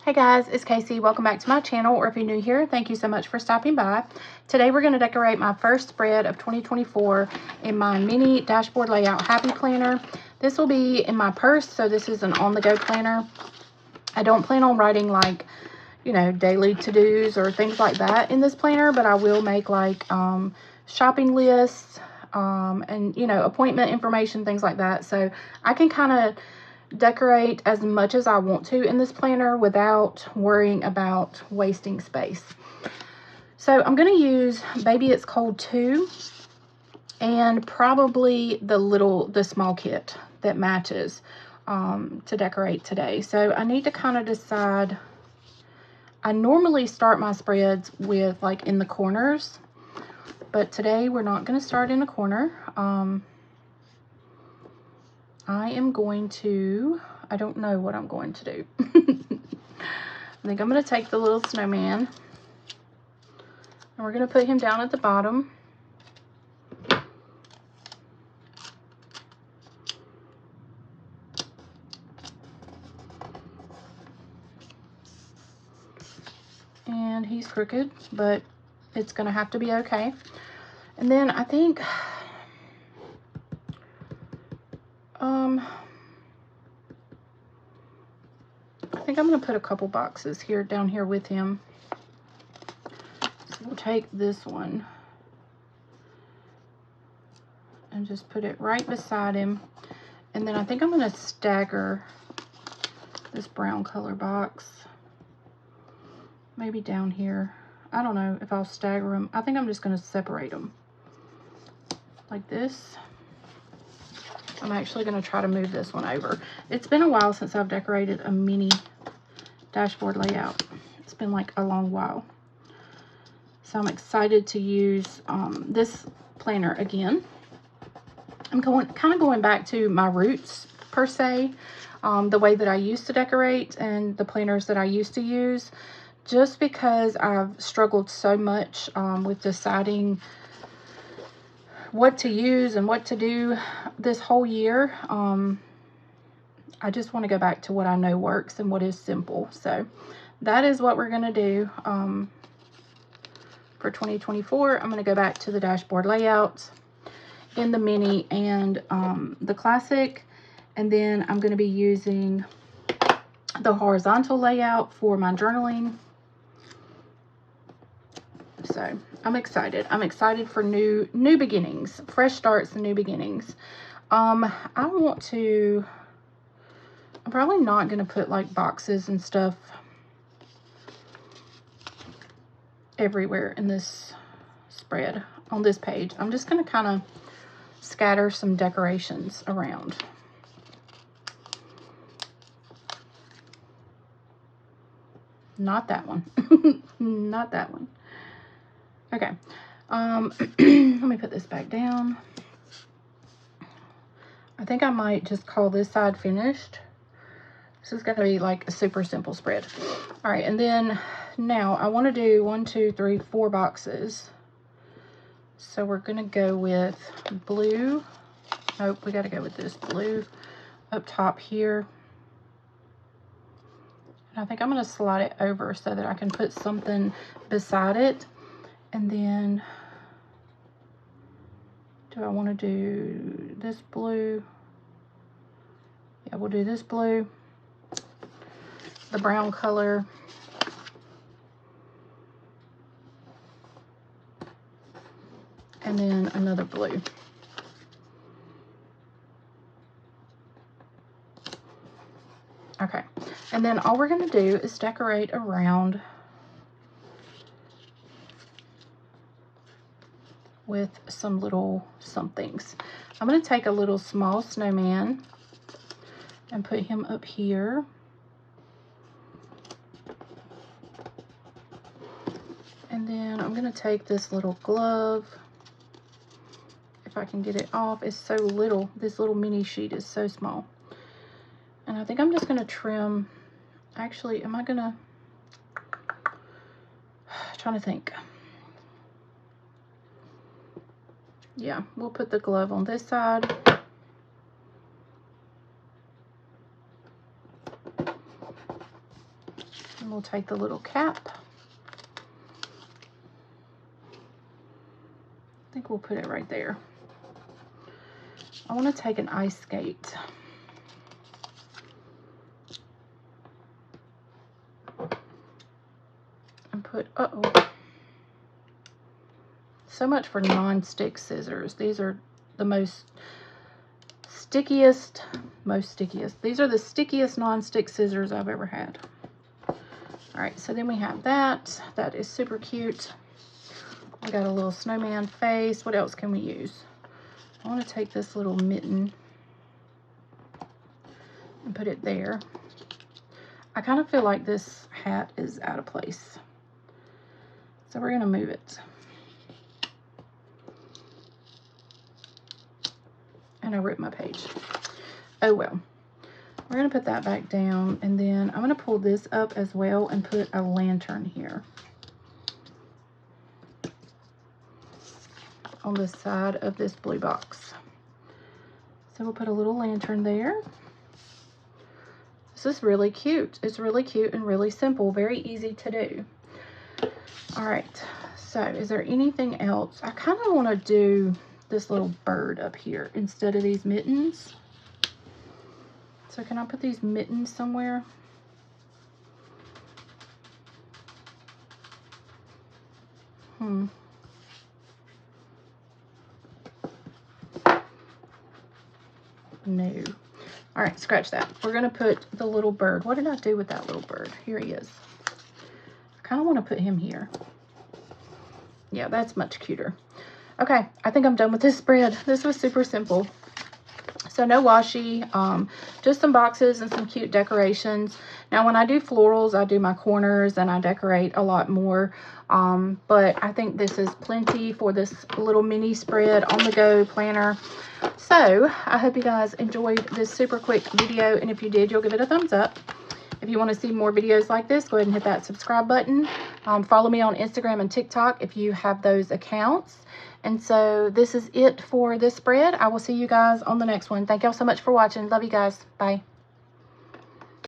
Hey guys, it's Casey. Welcome back to my channel, or if you're new here, thank you so much for stopping by. Today we're going to decorate my first spread of 2024 in my mini dashboard layout happy planner. This will be in my purse, so this is an on-the-go planner. I don't plan on writing like, you know, daily to-dos or things like that in this planner, but I will make like shopping lists and, you know, appointment information, things like that. So I can kind of decorate as much as I want to in this planner without worrying about wasting space. So I'm going to use Baby It's Cold 2 and probably the small kit that matches to decorate today. So I need to kind of decide. I normally start my spreads with like in the corners, but today we're not going to start in a corner. I am going to, I don't know what I'm going to do. I think I'm going to take the little snowman and we're going to put him down at the bottom. And he's crooked, but it's going to have to be okay. And then I think I'm going to put a couple boxes here down here with him. So we'll take this one and just put it right beside him. And then I think I'm going to stagger this brown color box maybe down here. I don't know if I'll stagger them. I think I'm just going to separate them like this. I'm actually going to try to move this one over. It's been a while since I've decorated a mini dashboard layout. It's been like a long while. So I'm excited to use this planner again. I'm kind of going back to my roots per se, the way that I used to decorate and the planners that I used to use, just because I've struggled so much with deciding what to use and what to do this whole year. I just want to go back to what I know works and what is simple. So that is what we're going to do for 2024. I'm going to go back to the dashboard layouts in the mini and the classic. And then I'm going to be using the horizontal layout for my journaling. So I'm excited. I'm excited for new beginnings, fresh starts and new beginnings. I'm probably not going to put like boxes and stuff everywhere in this spread on this page. I'm just going to kind of scatter some decorations around. Not that one. Not that one. Okay. Let me put this back down. I think I might just call this side finished. This is going to be like a super simple spread. All right, and then now I want to do 1, 2, 3, 4 boxes. So we're going to go with blue. Nope, we got to go with this blue up top here. And I think I'm going to slide it over so that I can put something beside it. And then, do I want to do this blue? Yeah, we'll do this blue. The brown color. And then another blue. Okay, and then all we're going to do is decorate around with some little somethings. I'm going to take a little small snowman and put him up here. And then I'm going to take this little glove. If I can get it off, it's so little. This little mini sheet is so small. And I think I'm just going to trim. Actually, am I going to? Trying to think. Yeah, we'll put the glove on this side. And we'll take the little cap. I think we'll put it right there. I want to take an ice skate. And put, so much for non-stick scissors. These are the most stickiest. These are the stickiest non-stick scissors I've ever had. All right, so then we have that. That is super cute. We got a little snowman face. What else can we use? I want to take this little mitten and put it there. I kind of feel like this hat is out of place, so we're going to move it. And I ripped my page. Oh well. We're going to put that back down, and then I'm going to pull this up as well and put a lantern here on the side of this blue box. So we'll put a little lantern there. This is really cute. It's really cute and really simple, very easy to do. All right, so is there anything else? I kind of want to do this little bird up here instead of these mittens. So can I put these mittens somewhere? No. All right, scratch that. We're going to put the little bird. What did I do with that little bird? Here he is. I kind of want to put him here. Yeah, that's much cuter. Okay, I think I'm done with this spread. This was super simple. So no washi, just some boxes and some cute decorations. Now when I do florals, I do my corners and I decorate a lot more. But I think this is plenty for this little mini spread on the go planner. So I hope you guys enjoyed this super quick video, and if you did, you'll give it a thumbs up. If you want to see more videos like this, go ahead and hit that subscribe button. Follow me on Instagram and TikTok if you have those accounts. And so this is it for this spread. I will see you guys on the next one. Thank y'all so much for watching. Love you guys. Bye.